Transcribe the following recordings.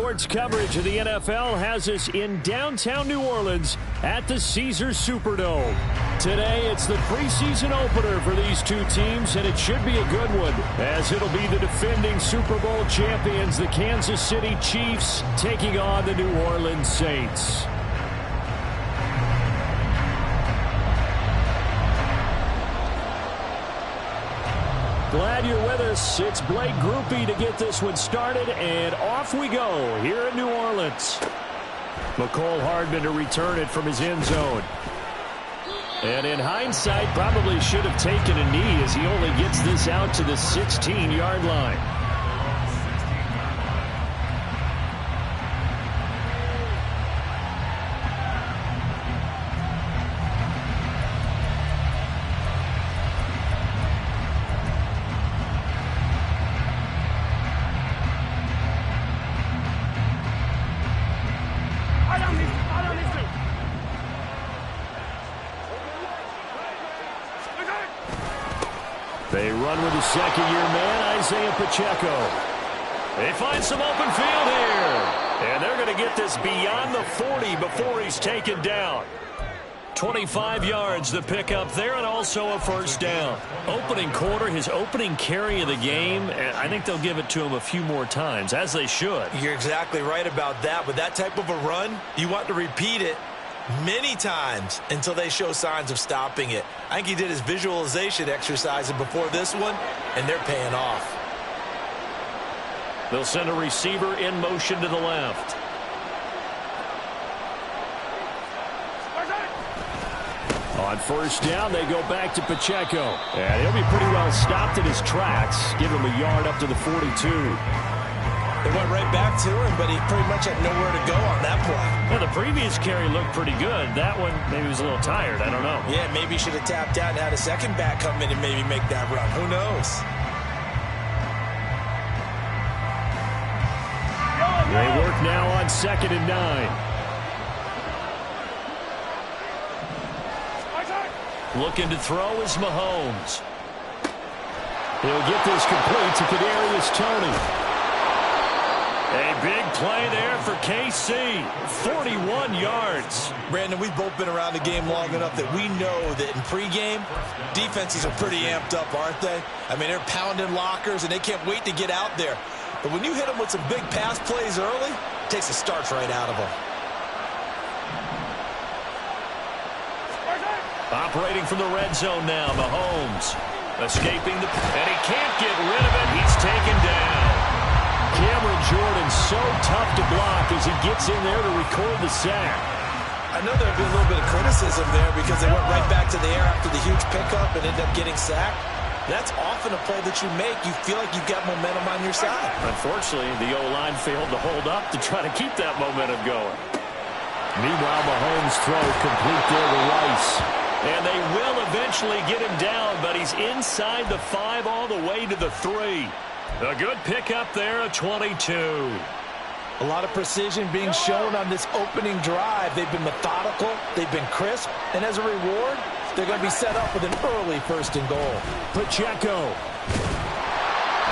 Sports coverage of the NFL has us in downtown New Orleans at the Caesars Superdome. Today, it's the preseason opener for these two teams, and it should be a good one, as it'll be the defending Super Bowl champions, the Kansas City Chiefs, taking on the New Orleans Saints. Glad you're with us. It's Blake Groupie to get this one started, and off we go here in New Orleans. McCole Hardman to return it from his end zone. And in hindsight, probably should have taken a knee as he only gets this out to the 16-yard line. They run with the second-year man, Isaiah Pacheco. They find some open field here. And they're going to get this beyond the 40 before he's taken down. 25 yards the pickup there, and also a first down. Opening quarter, his opening carry of the game, and I think they'll give it to him a few more times, as they should. You're exactly right about that. With that type of a run, you want to repeat it many times until they show signs of stopping it. I think he did his visualization exercise before this one, and they're paying off. They'll send a receiver in motion to the left. On first down, they go back to Pacheco. And he'll be pretty well stopped in his tracks. Give him a yard up to the 42. They went right back to him, but he pretty much had nowhere to go on that play. Well, the previous carry looked pretty good. That one, maybe he was a little tired. I don't know. Yeah, maybe he should have tapped out and had a second back come in and maybe make that run. Who knows? They work now on 2nd and 9. Looking to throw is Mahomes. He'll get this complete to Kadarius Toney. A big play there for KC. 41 yards. Brandon, we've both been around the game long enough that we know that in pregame, defenses are pretty amped up, aren't they? I mean, they're pounding lockers, and they can't wait to get out there. But when you hit them with some big pass plays early, it takes the starch right out of them. Operating from the red zone now, Mahomes. Escaping the... And he can't get rid of it. He's taken down. Cameron Jordan so tough to block as he gets in there to record the sack. I know there'll be a little bit of criticism there because they went right back to the air after the huge pickup and ended up getting sacked. That's often a play that you make. You feel like you've got momentum on your side. Unfortunately, the O-line failed to hold up to try to keep that momentum going. Meanwhile, Mahomes' throw complete there to Rice. And they will eventually get him down, but he's inside the 5 all the way to the 3. A good pickup there, a 22. A lot of precision being shown on this opening drive. They've been methodical, they've been crisp, and as a reward, they're going to be set up with an early 1st and goal. Pacheco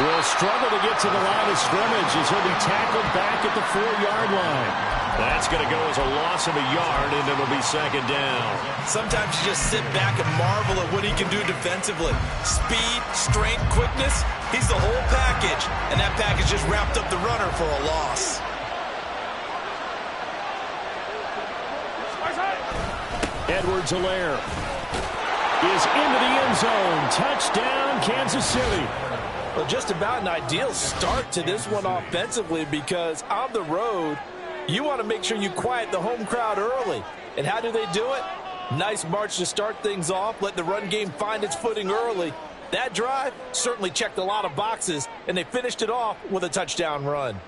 will struggle to get to the line of scrimmage as he'll be tackled back at the 4-yard line. That's going to go as a loss of a yard, and it'll be 2nd down. Sometimes you just sit back and marvel at what he can do defensively. Speed, strength, quickness, he's the whole package. And that package just wrapped up the runner for a loss. Edwards-Helaire is into the end zone. Touchdown, Kansas City. Well, just about an ideal start to this one offensively because on the road, you want to make sure you quiet the home crowd early. And how do they do it? Nice march to start things off. Let the run game find its footing early. That drive certainly checked a lot of boxes, and they finished it off with a touchdown run.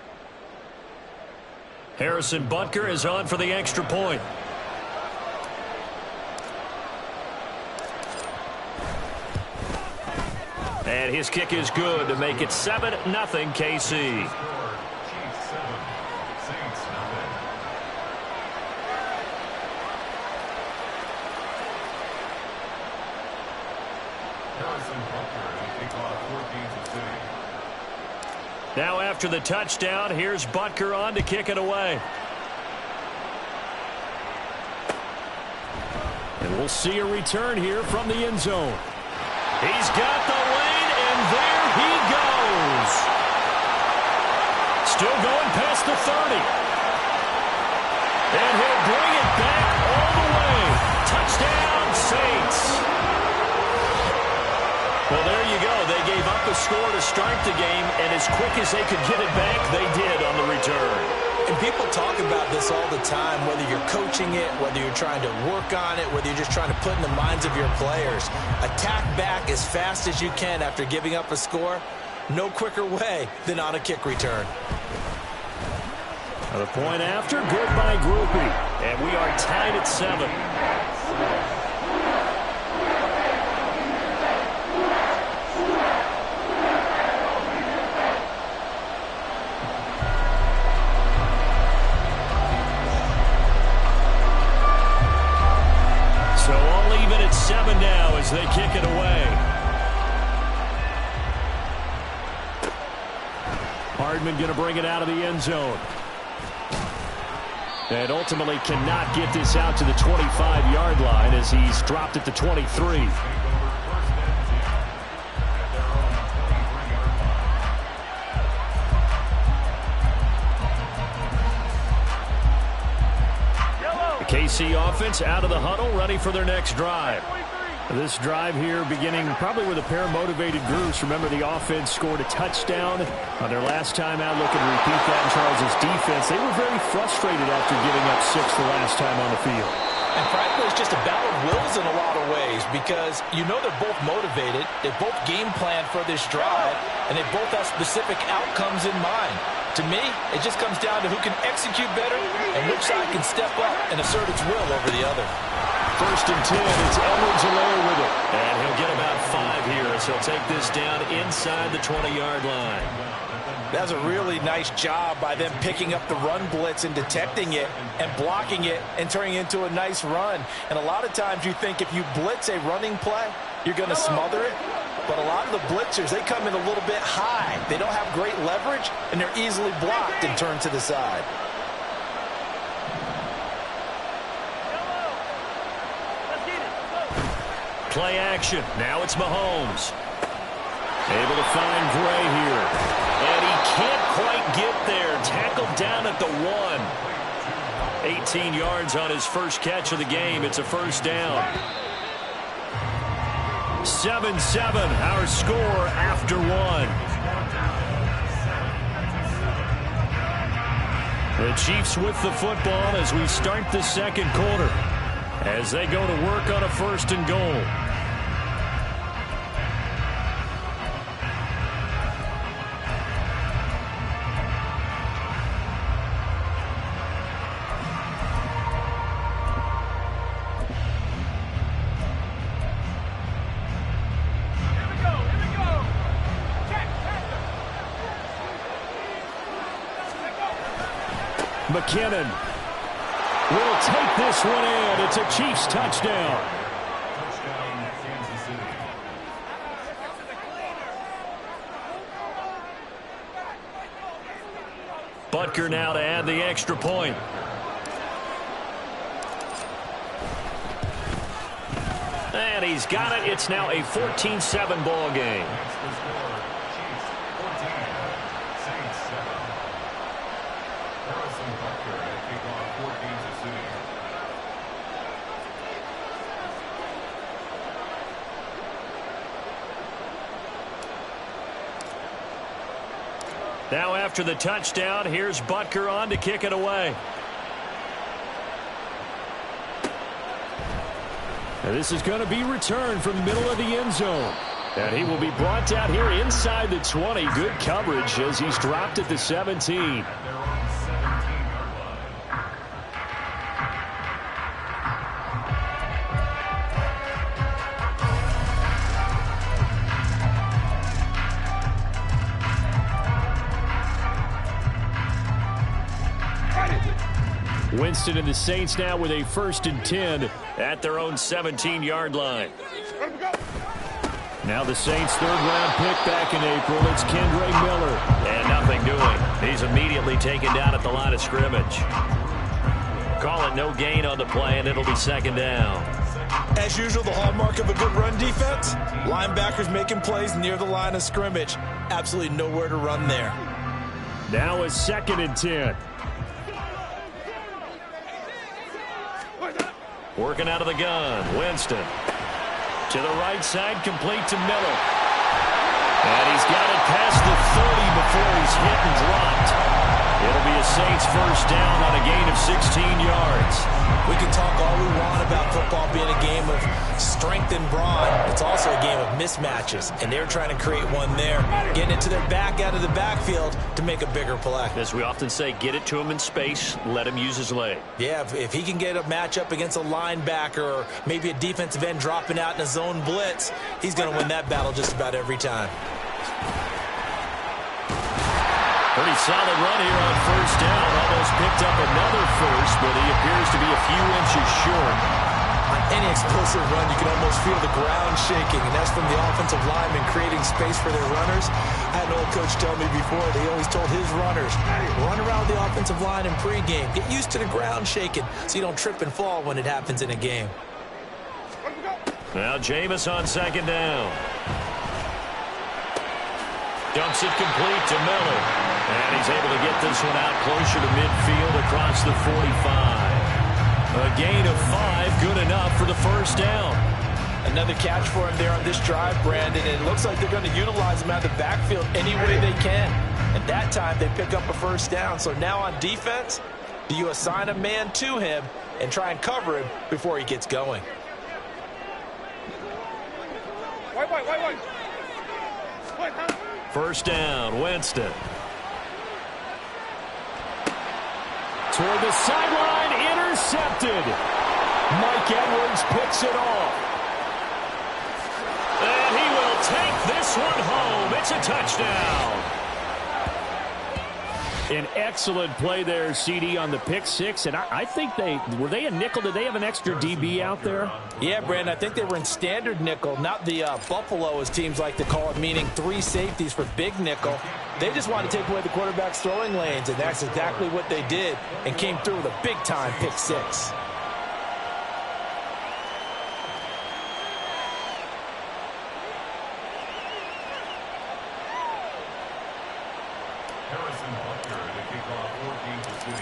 Harrison Butker is on for the extra point. And his kick is good to make it 7-0 KC. Now after the touchdown, here's Butker on to kick it away. And we'll see a return here from the end zone. He's got the lane, and there he goes. Still going past the 30. And he'll bring it back all the way. Touchdown, Saints. Well, there you go. They gave up a score to start the game, and as quick as they could get it back, they did on the return. And people talk about this all the time, whether you're coaching it, whether you're trying to work on it, whether you're just trying to put in the minds of your players. Attack back as fast as you can after giving up a score. No quicker way than on a kick return. The point after, good by Groupie. And we are tied at 7. So all even at 7 now as they kick it away. Hardman going to bring it out of the end zone. And ultimately cannot get this out to the 25-yard line as he's dropped at the 23. The KC offense out of the huddle, ready for their next drive. This drive here beginning probably with a pair of motivated groups. Remember, the offense scored a touchdown on their last time out. Looking to repeat that in Charles' defense. They were very frustrated after giving up 6 the last time on the field. And frankly, it's just a battle of wills in a lot of ways because you know they're both motivated. They both game plan for this drive, and they both have specific outcomes in mind. To me, it just comes down to who can execute better and which side can step up and assert its will over the other. 1st and 10, it's Edwards-Helaire with it. And he'll get about 5 here as he'll take this down inside the 20-yard line. That's a really nice job by them picking up the run blitz and detecting it and blocking it and turning it into a nice run. And a lot of times you think if you blitz a running play, you're going to smother it. But a lot of the blitzers, they come in a little bit high. They don't have great leverage, and they're easily blocked and turned to the side. Play action. Now it's Mahomes. Able to find Gray here. And he can't quite get there. Tackled down at the 1. 18 yards on his first catch of the game. It's a first down. 7-7, our score after 1. The Chiefs with the football as we start the second quarter. As they go to work on a 1st and goal. McKinnon will take this one in. It's a Chiefs touchdown. Butker now to add the extra point. And he's got it. It's now a 14-7 ball game. Now after the touchdown, here's Butker on to kick it away. Now this is going to be returned from the middle of the end zone. And he will be brought down here inside the 20. Good coverage as he's dropped at the 17. Winston and the Saints now with a 1st and 10 at their own 17-yard line. Now the Saints' 3rd-round pick back in April. It's Kendre Miller. And nothing doing. He's immediately taken down at the line of scrimmage. Call it no gain on the play, and it'll be second down. As usual, the hallmark of a good run defense, linebackers making plays near the line of scrimmage. Absolutely nowhere to run there. Now it's 2nd and 10. Working out of the gun, Winston. To the right side, complete to Miller. And he's got it past the 30 before he's hit and dropped. It'll be a Saints first down on a gain of 16 yards. We can talk all we want about football being a game of strength and brawn. It's also a game of mismatches, and they're trying to create one there, getting it to their back out of the backfield to make a bigger play. As we often say, get it to him in space, let him use his leg. Yeah, if he can get a matchup against a linebacker or maybe a defensive end dropping out in a zone blitz, he's going to win that battle just about every time. Pretty solid run here on first down. Almost picked up another first, but he appears to be a few inches short. On any explosive run, you can almost feel the ground shaking, and that's from the offensive linemen creating space for their runners. I had an old coach tell me before that he always told his runners, run around the offensive line in pregame. Get used to the ground shaking so you don't trip and fall when it happens in a game. Now Jameis on second down. Dumps it complete to Miller. And he's able to get this one out closer to midfield across the 45. A gain of 5, good enough for the first down. Another catch for him there on this drive, Brandon, and it looks like they're going to utilize him out of the backfield any way they can. And that time they pick up a first down. So now on defense, do you assign a man to him and try and cover him before he gets going? First down, Winston. Toward the sideline, intercepted. Mike Edwards picks it off. And he will take this one home. It's a touchdown. An excellent play there, CD, on the pick six. And I think were they a nickel? Did they have an extra DB out there? Yeah, Brandon, I think they were in standard nickel, not the Buffalo, as teams like to call it, meaning 3 safeties for big nickel. They just wanted to take away the quarterback's throwing lanes, and that's exactly what they did, and came through with a big-time pick six.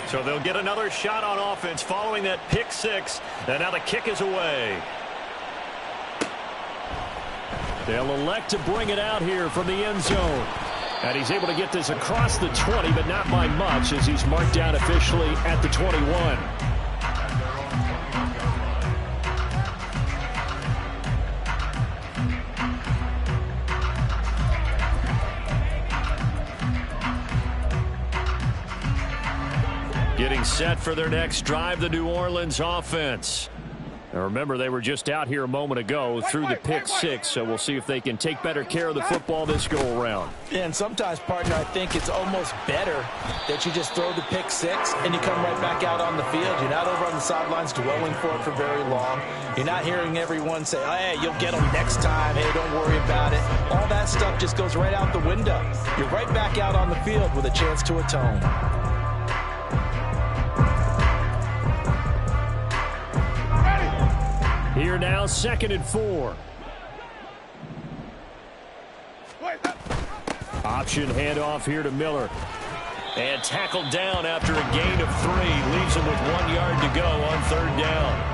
So they'll get another shot on offense following that pick six. And now the kick is away. They'll elect to bring it out here from the end zone. And he's able to get this across the 20, but not by much, as he's marked down officially at the 21. Getting set for their next drive, the New Orleans offense. Now remember, they were just out here a moment ago through the pick six, so we'll see if they can take better care of the football this go-around. Yeah, and sometimes, partner, I think it's almost better that you just throw the pick six and you come right back out on the field. You're not over on the sidelines dwelling for it for very long. You're not hearing everyone say, hey, you'll get them next time. Hey, don't worry about it. All that stuff just goes right out the window. You're right back out on the field with a chance to atone. Here now, 2nd and 4. Option handoff here to Miller. And tackled down after a gain of 3. Leaves him with 1 yard to go on 3rd down.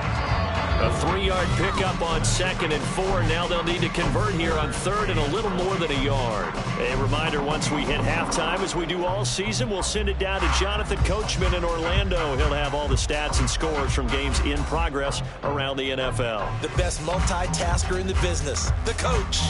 A 3-yard pickup on 2nd and 4. Now they'll need to convert here on 3rd and a little more than a yard. A reminder, once we hit halftime, as we do all season, we'll send it down to Jonathan Coachman in Orlando. He'll have all the stats and scores from games in progress around the NFL. The best multitasker in the business, the coach.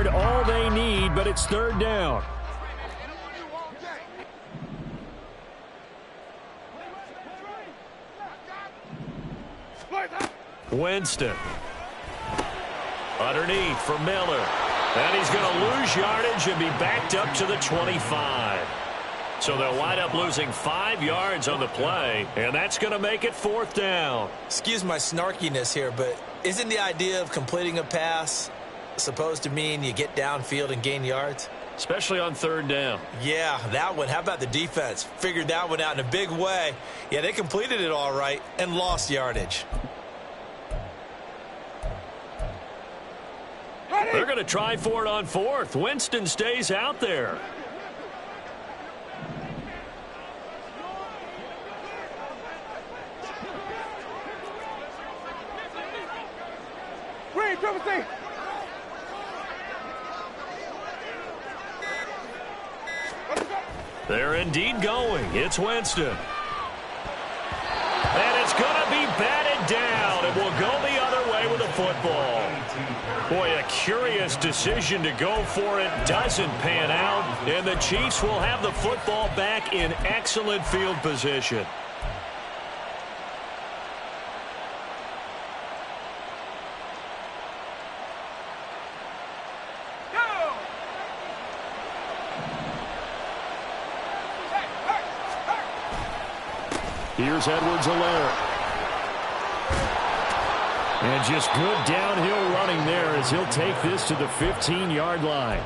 All they need, but it's 3rd down. Winston. Underneath for Miller. And he's going to lose yardage and be backed up to the 25. So they'll wind up losing 5 yards on the play, and that's going to make it 4th down. Excuse my snarkiness here, but isn't the idea of completing a pass supposed to mean you get downfield and gain yards? Especially on 3rd down. Yeah, that one. How about the defense? Figured that one out in a big way. Yeah, they completed it all right and lost yardage. They're going to try for it on 4th. Winston stays out there. They're indeed going. It's Winston. And it's going to be batted down. It will go the other way with the football. Boy, a curious decision to go for it. Doesn't pan out. And the Chiefs will have the football back in excellent field position. Here's Edwards-Helaire. And just good downhill running there as he'll take this to the 15-yard line.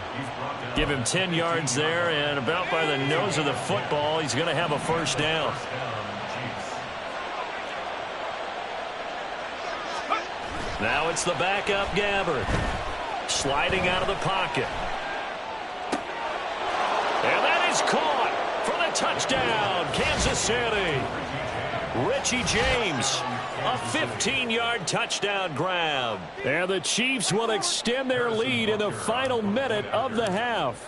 Give him 10 yards there, and about by the nose of the football, he's going to have a 1st down. Now it's the backup Gabbard. Sliding out of the pocket. And that is caught for the touchdown, Kansas City. Richie James, a 15-yard touchdown grab. And the Chiefs will extend their lead in the final minute of the half.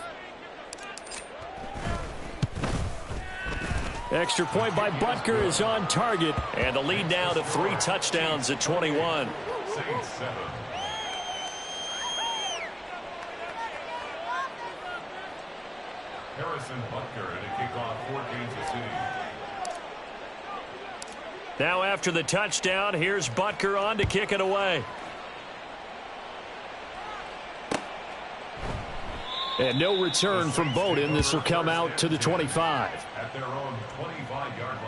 Extra point by Butker is on target. And the lead now to 3 touchdowns at 21. Harrison Butker and a kickoff for Kansas City. Now after the touchdown, here's Butker on to kick it away. And no return from Bowden. This will come out to the 25. At their own 25-yard line.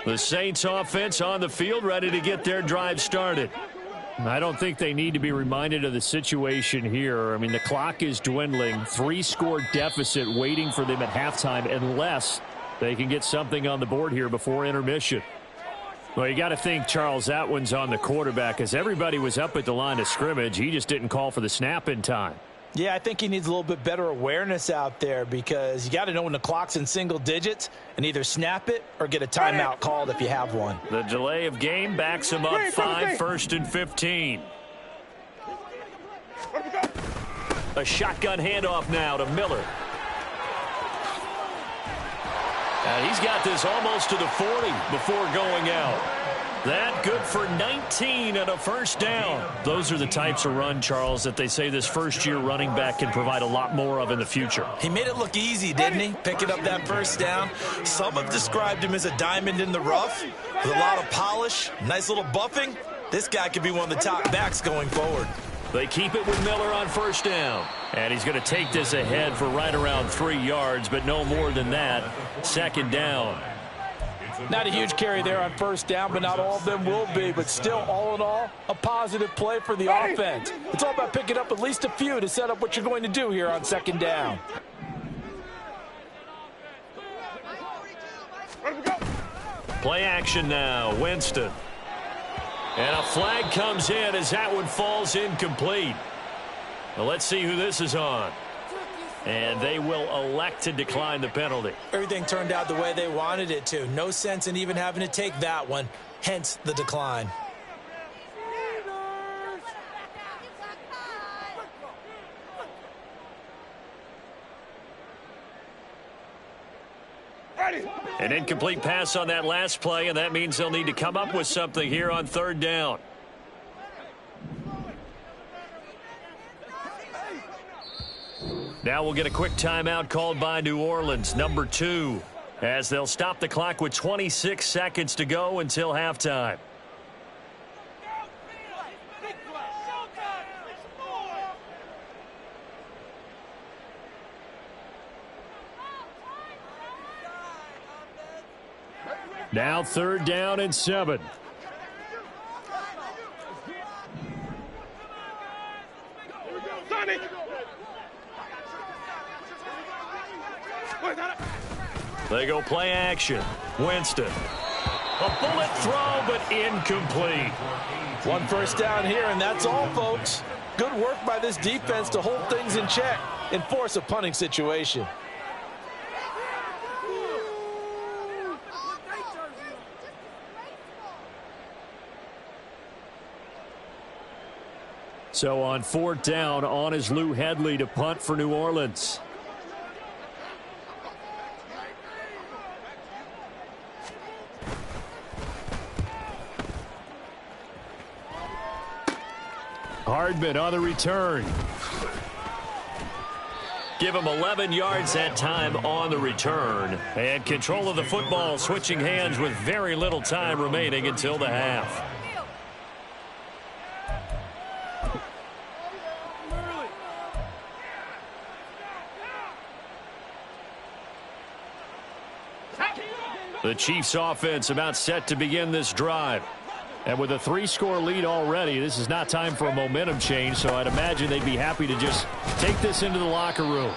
The Saints offense on the field, ready to get their drive started. I don't think they need to be reminded of the situation here. I mean, the clock is dwindling. 3-score deficit waiting for them at halftime unless they can get something on the board here before intermission. Well, you got to think, Charles, that one's on the quarterback as everybody was up at the line of scrimmage. He just didn't call for the snap in time. Yeah, I think he needs a little bit better awareness out there because you got to know when the clock's in single digits and either snap it or get a timeout called if you have one. The delay of game backs him up 5, 1st and 15. A shotgun handoff now to Miller. And he's got this almost to the 40 before going out. That good for 19 and a 1st down. Those are the types of run, Charles, that they say this first-year running back can provide a lot more of in the future. He made it look easy, didn't he? Picking up that 1st down. Some have described him as a diamond in the rough with a lot of polish, nice little buffing. This guy could be one of the top backs going forward. They keep it with Miller on 1st down. And he's going to take this ahead for right around 3 yards, but no more than that. 2nd down. Not a huge carry there on 1st down, but not all of them will be. But still, all in all, a positive play for the offense. It's all about picking up at least a few to set up what you're going to do here on 2nd down. Play action now, Winston. And a flag comes in as that one falls incomplete. Well, let's see who this is on. And they will elect to decline the penalty. Everything turned out the way they wanted it to. No sense in even having to take that one, hence the decline. An incomplete pass on that last play, and that means they'll need to come up with something here on third down. Now we'll get a quick timeout called by New Orleans, number 2, as they'll stop the clock with 26 seconds to go until halftime. Now third down and 7. They go play action. Winston. A bullet throw, but incomplete. One first down here, and that's all, folks. Good work by this defense to hold things in check and force a punting situation. So on fourth down, on is Lou Hedley to punt for New Orleans. Hardman on the return. Give him 11 yards that time on the return. And control of the football switching hands with very little time remaining until the half. The Chiefs offense about set to begin this drive. And with a 3-score lead already, this is not time for a momentum change, so I'd imagine they'd be happy to just take this into the locker room.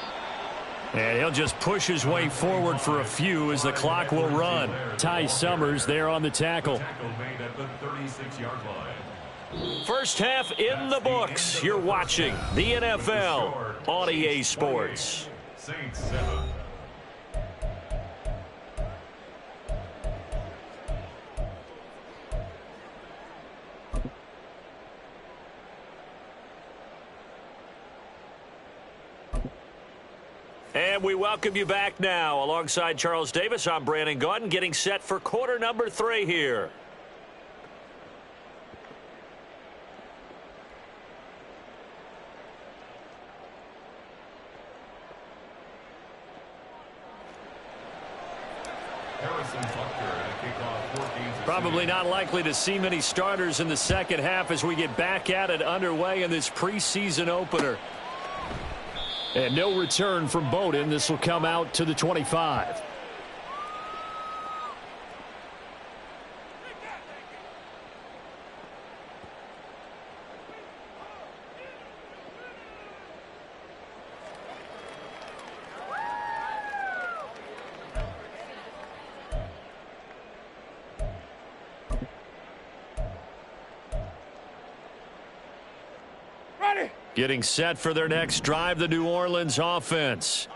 And he'll just push his way forward for a few as the clock will run. Ty Summers there on the tackle. First half in the books. You're watching the NFL on EA Sports. Saints 7. And we welcome you back now. Alongside Charles Davis, I'm Brandon Gaudin, getting set for quarter number 3 here. Probably not likely to see many starters in the second half as we get back at it underway in this preseason opener. And no return from Bowden. This will come out to the 25. Getting set for their next drive, the New Orleans offense.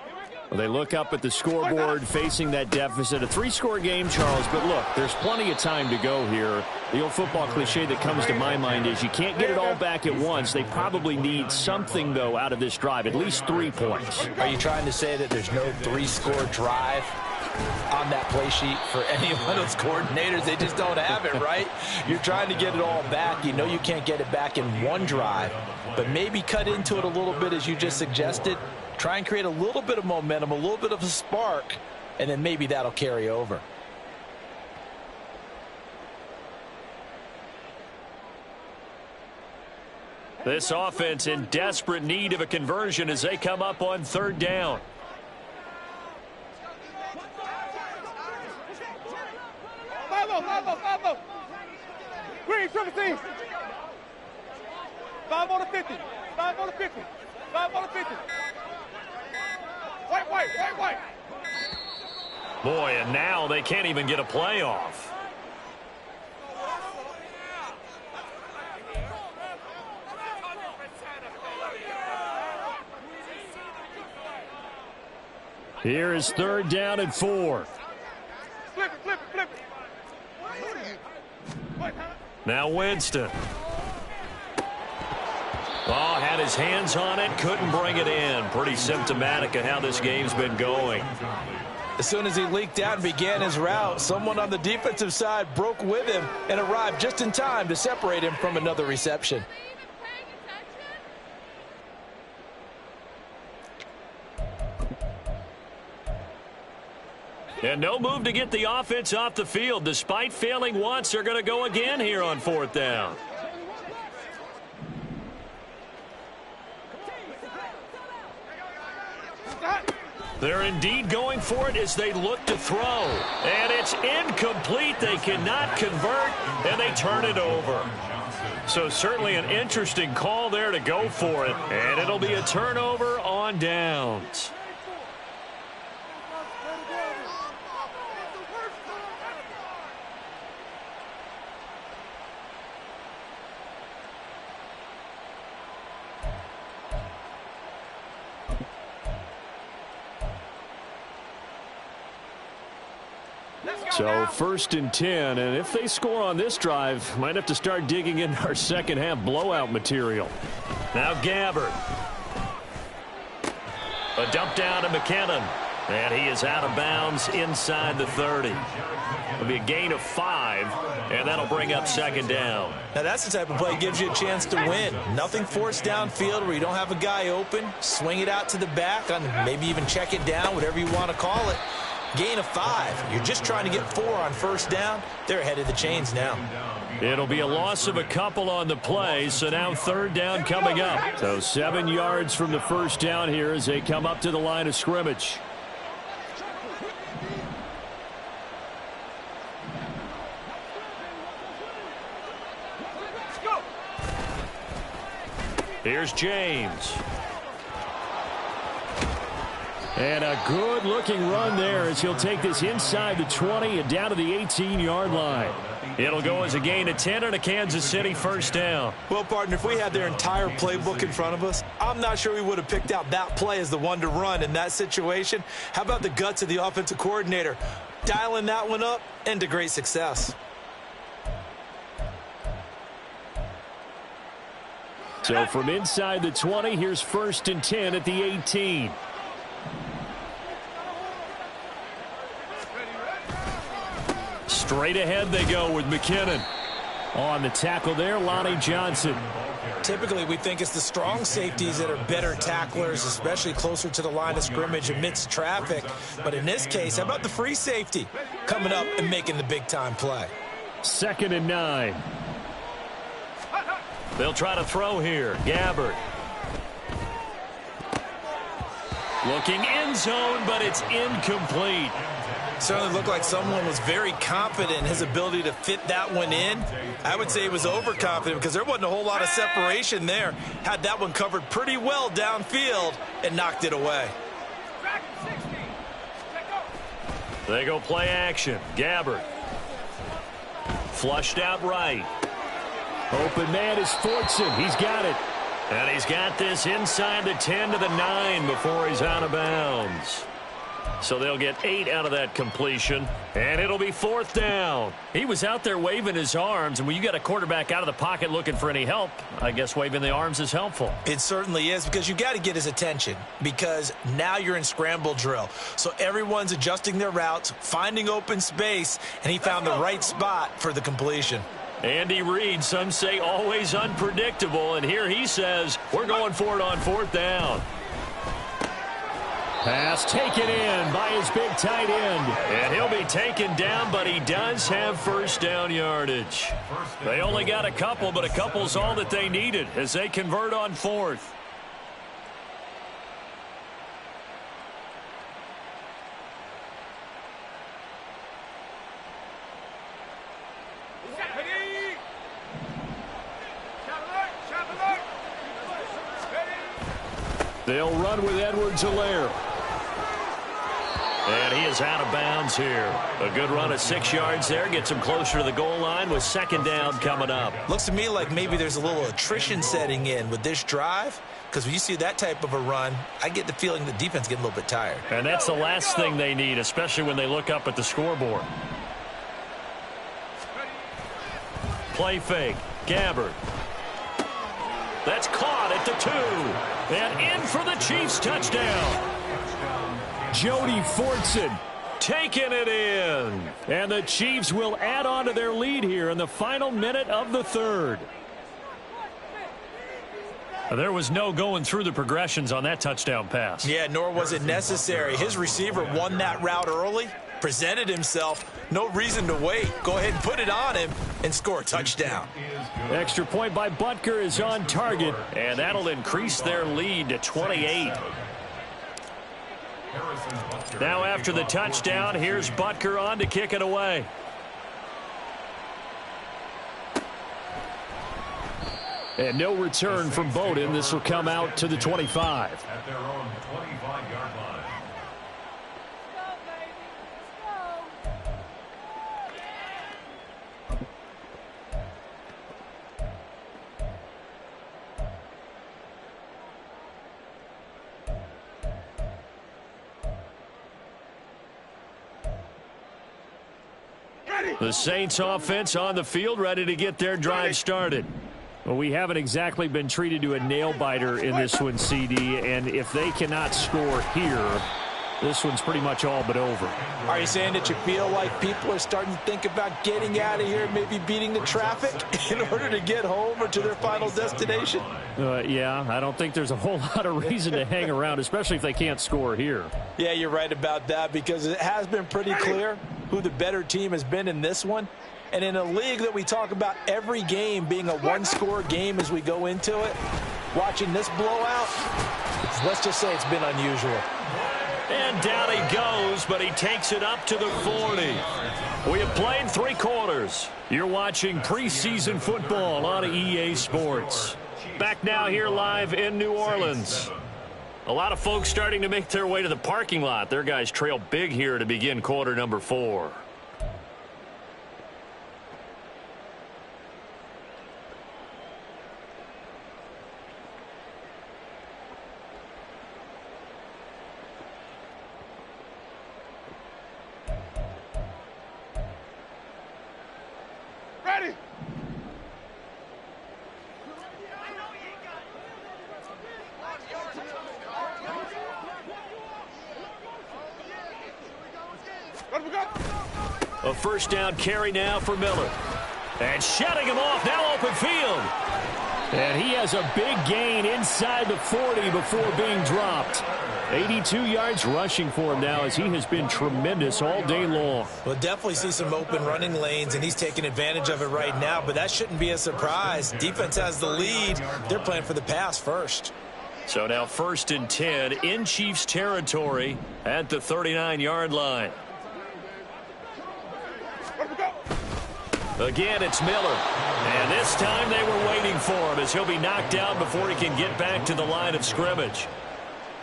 Well, they look up at the scoreboard facing that deficit. A 3-score game, Charles, but look, there's plenty of time to go here. The old football cliche that comes to my mind is you can't get it all back at once. They probably need something, though, out of this drive, at least 3 points. Are you trying to say that there's no 3-score drive on that play sheet for any one of those coordinators? They just don't have it, right? You're trying to get it all back. You know you can't get it back in one drive, but maybe cut into it a little bit as you just suggested. Try and create a little bit of momentum, a little bit of a spark, and then maybe that'll carry over. This offense in desperate need of a conversion as they come up on third down. Green, triple team. 5 on the 50. 5 on the 50. 5 on the 50. White. Boy, and now they can't even get a play off. Here is 3rd down and 4. Flip it. Now Winston. Oh, had his hands on it, couldn't bring it in. Pretty symptomatic of how this game's been going. As soon as he leaked out and began his route, someone on the defensive side broke with him and arrived just in time to separate him from another reception. And no move to get the offense off the field. Despite failing once, they're going to go again here on 4th down. They're indeed going for it as they look to throw. And it's incomplete. They cannot convert, and they turn it over. So certainly an interesting call there to go for it. And it'll be a turnover on downs. So 1st and 10, and if they score on this drive, might have to start digging into our second half blowout material. Now Gabbard. A dump down to McKinnon, and he is out of bounds inside the 30. It'll be a gain of 5, and that'll bring up 2nd down. Now that's the type of play that gives you a chance to win. Nothing forced downfield where you don't have a guy open. Swing it out to the back, on maybe even check it down, whatever you want to call it. Gain of 5. You're just trying to get 4 on 1st down. They're ahead of the chains now. It'll be a loss of a couple on the play, so now 3rd down coming up. So 7 yards from the 1st down here as they come up to the line of scrimmage. Here's James. And a good-looking run there as he'll take this inside the 20 and down to the 18-yard line. It'll go as a gain of 10 and a Kansas City 1st down. Well, partner, if we had their entire playbook in front of us, I'm not sure we would have picked out that play as the one to run in that situation. How about the guts of the offensive coordinator? Dialing that one up and to great success. So from inside the 20, here's 1st and 10 at the 18. Straight ahead they go with McKinnon. On the tackle there, Lonnie Johnson. Typically, we think it's the strong safeties that are better tacklers, especially closer to the line of scrimmage amidst traffic. But in this case, how about the free safety coming up and making the big-time play? 2nd and 9. They'll try to throw here. Gabbard. Looking end zone, but it's incomplete. Certainly looked like someone was very confident in his ability to fit that one in. I would say he was overconfident because there wasn't a whole lot of separation there. Had that one covered pretty well downfield and knocked it away. They go play action. Gabbard. Flushed out right. Open man is Fortson. He's got it. And he's got this inside the 10 to the 9 before he's out of bounds. So they'll get 8 out of that completion, and it'll be 4th down. He was out there waving his arms, and when you got a quarterback out of the pocket looking for any help, I guess waving the arms is helpful. It certainly is, because you got to get his attention, because now you're in scramble drill. So everyone's adjusting their routes, finding open space, and he found the right spot for the completion. Andy Reid, some say always unpredictable, and here he says, we're going for it on 4th down. Pass taken in by his big tight end. And he'll be taken down, but he does have 1st down yardage. They only got a couple, but a couple's all that they needed as they convert on 4th. They'll run with Edwards-Helaire. And he is out of bounds here. A good run of 6 yards there. Gets him closer to the goal line with second down coming up. Looks to me like maybe there's a little attrition setting in with this drive. Because when you see that type of a run, I get the feeling the defense getting a little bit tired. And that's the last thing they need, especially when they look up at the scoreboard. Play fake. Gabbard. That's caught at the 2. And in for the Chiefs touchdown. Jody Fortson taking it in. And the Chiefs will add on to their lead here in the final minute of the third. There was no going through the progressions on that touchdown pass. Yeah, nor was it necessary. His receiver won that route early, presented himself. No reason to wait. Go ahead and put it on him and score a touchdown. Extra point by Butker is on target, and that'll increase their lead to 28. Now after the touchdown, here's Butker on to kick it away. And no return from Bowden. This will come out to the 25. At their own 25-yard line. The Saints offense on the field, ready to get their drive started. Well, we haven't exactly been treated to a nail-biter in this one, CD, and if they cannot score here, this one's pretty much all but over. Are you saying that you feel like people are starting to think about getting out of here, maybe beating the traffic in order to get home or to their final destination? Yeah, I don't think there's a whole lot of reason to hang around, especially if they can't score here. Yeah, you're right about that, because it has been pretty clear who the better team has been in this one. And in a league that we talk about every game being a one-score game as we go into it, watching this blowout, let's just say it's been unusual. And down he goes, but he takes it up to the 40. We have played 3 quarters. You're watching preseason football on EA Sports. Back now here live in New Orleans. A lot of folks starting to make their way to the parking lot. Their guys trail big here to begin quarter number 4. Ready. A first down carry now for Miller. And shutting him off, now open field. And he has a big gain inside the 40 before being dropped. 82 yards rushing for him now, as he has been tremendous all day long. We'll definitely see some open running lanes, and he's taking advantage of it right now, but that shouldn't be a surprise. Defense has the lead. They're playing for the pass first. So now 1st and 10 in Chiefs territory at the 39-yard line. Again, it's Miller. And this time they were waiting for him, as he'll be knocked down before he can get back to the line of scrimmage.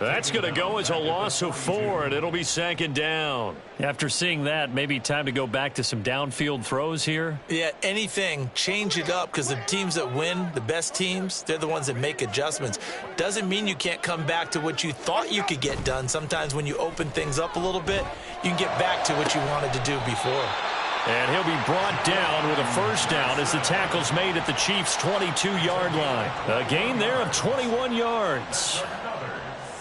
That's going to go as a loss of 4, and it'll be 2nd down. After seeing that, maybe time to go back to some downfield throws here. Yeah, anything, change it up, because the teams that win, the best teams, they're the ones that make adjustments. Doesn't mean you can't come back to what you thought you could get done. Sometimes when you open things up a little bit, you can get back to what you wanted to do before. And he'll be brought down with a first down as the tackle's made at the Chiefs' 22-yard line. A gain there of 21 yards.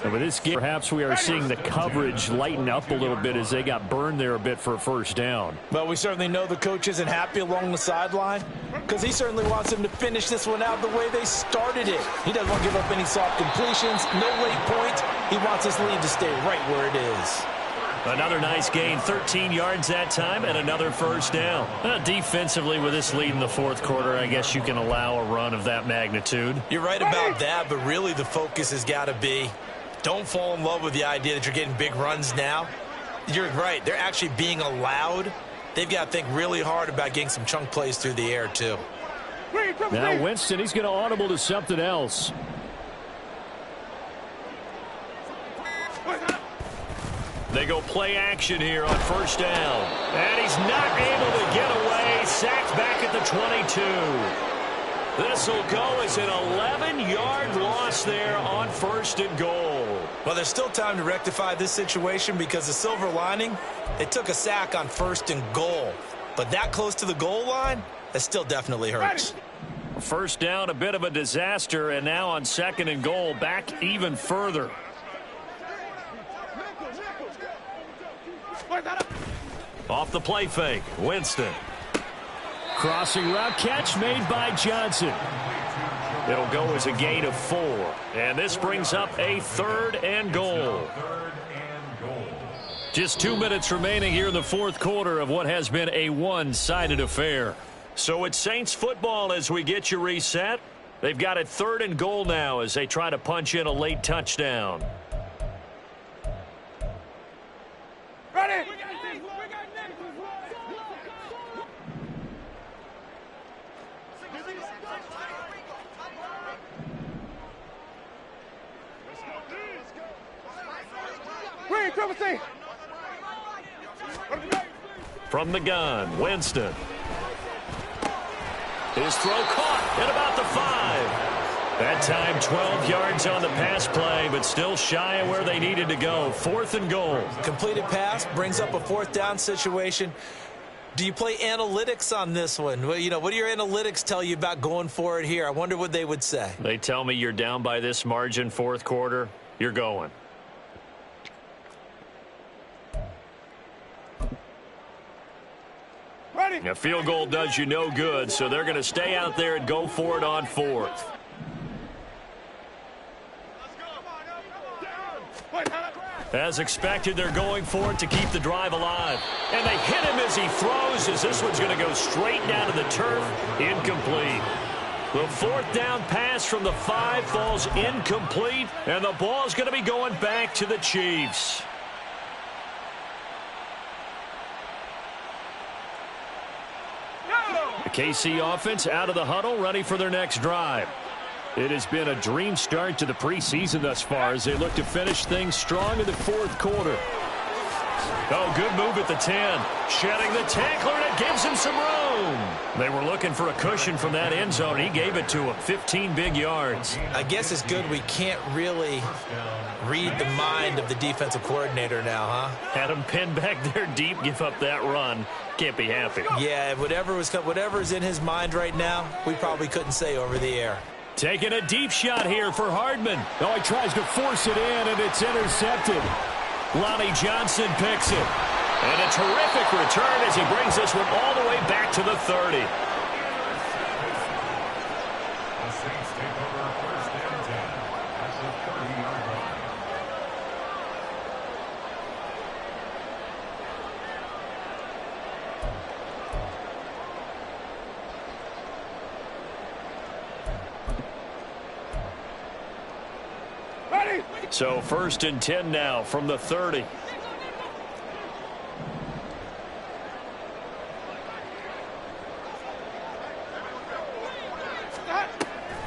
And with this game, perhaps we are seeing the coverage lighten up a little bit as they got burned there a bit for a first down. But we certainly know the coach isn't happy along the sideline, because he certainly wants them to finish this one out the way they started it. He doesn't want to give up any soft completions, no late points. He wants his lead to stay right where it is. Another nice gain, 13 yards that time, and another first down. Defensively, with this lead in the 4th quarter, I guess you can allow a run of that magnitude. You're right about that, but really the focus has got to be, don't fall in love with the idea that you're getting big runs now. You're right. They're actually being allowed. They've got to think really hard about getting some chunk plays through the air, too. Now Winston, he's going to audible to something else. They go play action here on first down. And he's not able to get away. Sacked back at the 22. This will go as an 11-yard loss there on first and goal. Well, there's still time to rectify this situation because the silver lining, they took a sack on first and goal. But that close to the goal line, that still definitely hurts. First down, a bit of a disaster, and now on second and goal, back even further. Off the play fake, Winston. Crossing route catch made by Johnson. It'll go as a gain of 4. And this brings up a third and goal. Just 2 minutes remaining here in the fourth quarter of what has been a one-sided affair. So it's Saints football as we get you reset. They've got it third and goal now as they try to punch in a late touchdown. Ready? Green, triple C. From the gun, Winston. His throw caught at about the 5. That time 12 yards on the pass play, but still shy of where they needed to go. Fourth and goal. Completed pass brings up a fourth down situation. Do you play analytics on this one? Well, what do your analytics tell you about going for it here? I wonder what they would say. They tell me you're down by this margin fourth quarter. You're going. Ready? A field goal does you no good, so they're going to stay out there and go for it on fourth. As expected, they're going for it to keep the drive alive. And they hit him as he throws, as this one's going to go straight down to the turf. Incomplete. The fourth down pass from the 5 falls incomplete, and the ball's going to be going back to the Chiefs. The KC offense out of the huddle, ready for their next drive. It has been a dream start to the preseason thus far as they look to finish things strong in the fourth quarter. Oh, good move at the 10. Shedding the tackler, and it gives him some room. They were looking for a cushion from that end zone. He gave it to him. 15 big yards. I guess it's good we can't really read the mind of the defensive coordinator now, huh? Had him pinned back there deep, give up that run. Can't be happy. Yeah, whatever's in his mind right now, we probably couldn't say over the air. Taking a deep shot here for Hardman. Oh, he tries to force it in, and it's intercepted. Lonnie Johnson picks it. And a terrific return as he brings this one all the way back to the 30. The Saints take over first and 10 at the 30-yard line. Ready? So first and 10 now from the 30.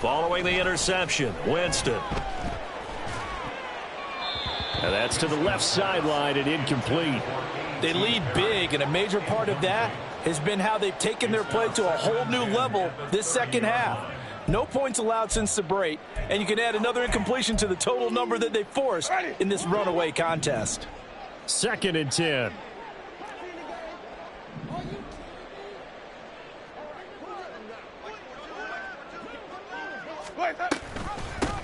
Following the interception, Winston. And that's to the left sideline and incomplete. They lead big, and a major part of that has been how they've taken their play to a whole new level this second half. No points allowed since the break, and you can add another incompletion to the total number that they forced in this runaway contest. Second and 10.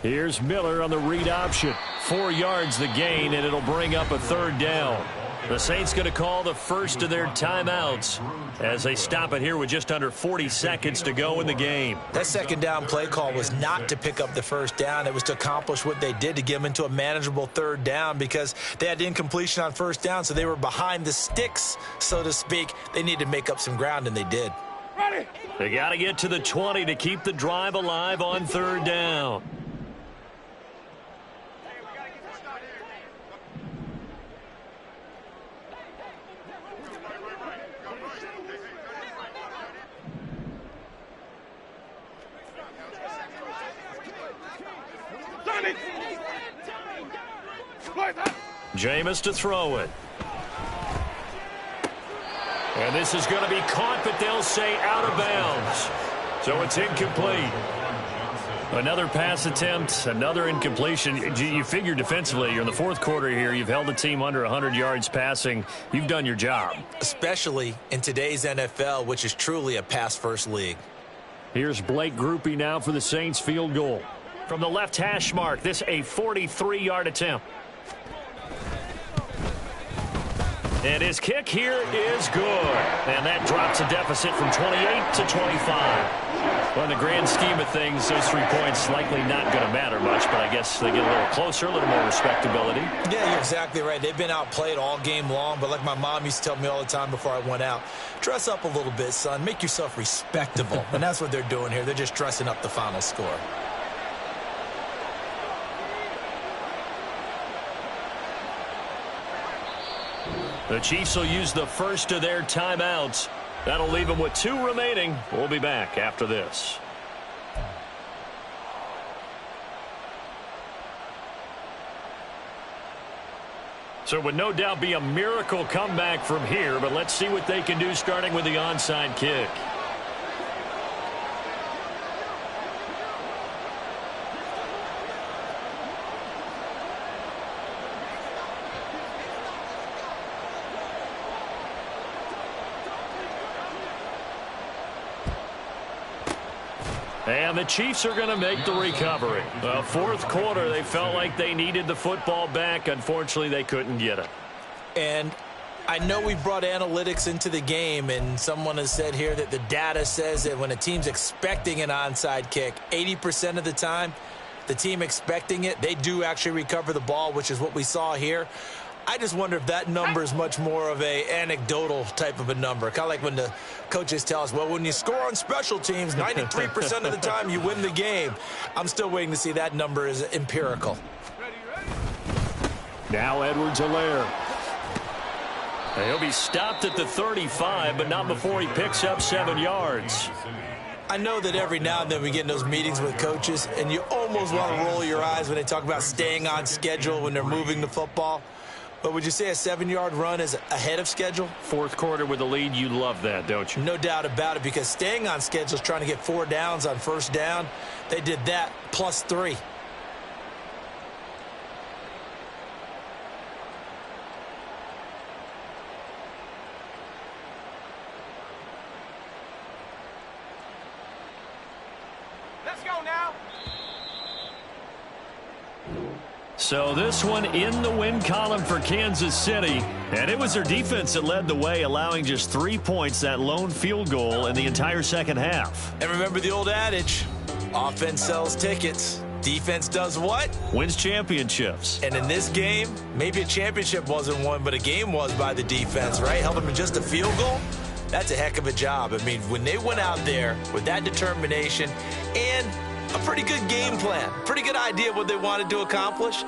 Here's Miller on the read option. 4 yards the gain, and it'll bring up a third down. The Saints going to call the first of their timeouts as they stop it here with just under 40 seconds to go in the game. That second down play call was not to pick up the first down. It was to accomplish what they did, to get them into a manageable third down, because they had incompletion on first down, so they were behind the sticks, so to speak. They needed to make up some ground, and they did. Ready? They got to get to the 20 to keep the drive alive on third down. Jameis to throw it. And this is going to be caught, but they'll say out of bounds. So it's incomplete. Another pass attempt, another incompletion. You figure defensively, you're in the fourth quarter here. You've held the team under 100 yards passing. You've done your job. Especially in today's NFL, which is truly a pass-first league. Here's Blake Grupe now for the Saints field goal. From the left hash mark, this a 43-yard attempt. And his kick here is good. And that drops a deficit from 28 to 25. Well, in the grand scheme of things, those 3 points likely not going to matter much, but I guess they get a little closer, a little more respectability. Yeah, you're exactly right. They've been outplayed all game long, but like my mom used to tell me all the time before I went out, dress up a little bit, son. Make yourself respectable. And that's what they're doing here. They're just dressing up the final score. The Chiefs will use the first of their timeouts. That'll leave them with 2 remaining. We'll be back after this. So it would no doubt be a miracle comeback from here, but let's see what they can do starting with the onside kick. And the Chiefs are going to make the recovery. Well, fourth quarter, they felt like they needed the football back. Unfortunately, they couldn't get it. And I know we brought analytics into the game, and someone has said here that the data says that when a team's expecting an onside kick, 80% of the time, the team expecting it, they do actually recover the ball, which is what we saw here. I just wonder if that number is much more of a anecdotal type of a number. Kind of like when the coaches tell us, well, when you score on special teams, 93% of the time you win the game. I'm still waiting to see that number is empirical. Now Edwards-Helaire. He'll be stopped at the 35, but not before he picks up 7 yards. I know that every now and then we get in those meetings with coaches, and you almost want to roll your eyes when they talk about staying on schedule when they're moving the football. But would you say a 7-yard run is ahead of schedule? Fourth quarter with the lead, you love that, don't you? No doubt about it, because staying on schedule is trying to get 4 downs on first down. They did that plus 3. Let's go now. So this one in the win column for Kansas City. And it was their defense that led the way, allowing just 3 points, that lone field goal in the entire second half. And remember the old adage, offense sells tickets. Defense does what? Wins championships. And in this game, maybe a championship wasn't won, but a game was by the defense, right? Held them to just a field goal. That's a heck of a job. I mean, when they went out there with that determination and a pretty good game plan, pretty good idea of what they wanted to accomplish.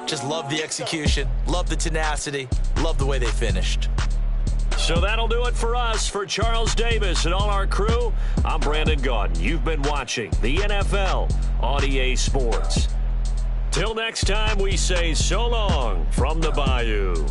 Just love the execution, love the tenacity, love the way they finished. So that'll do it for us. For Charles Davis and all our crew, I'm Brandon Gaudin. You've been watching the NFL on EA Sports. Till next time, we say so long from the Bayou.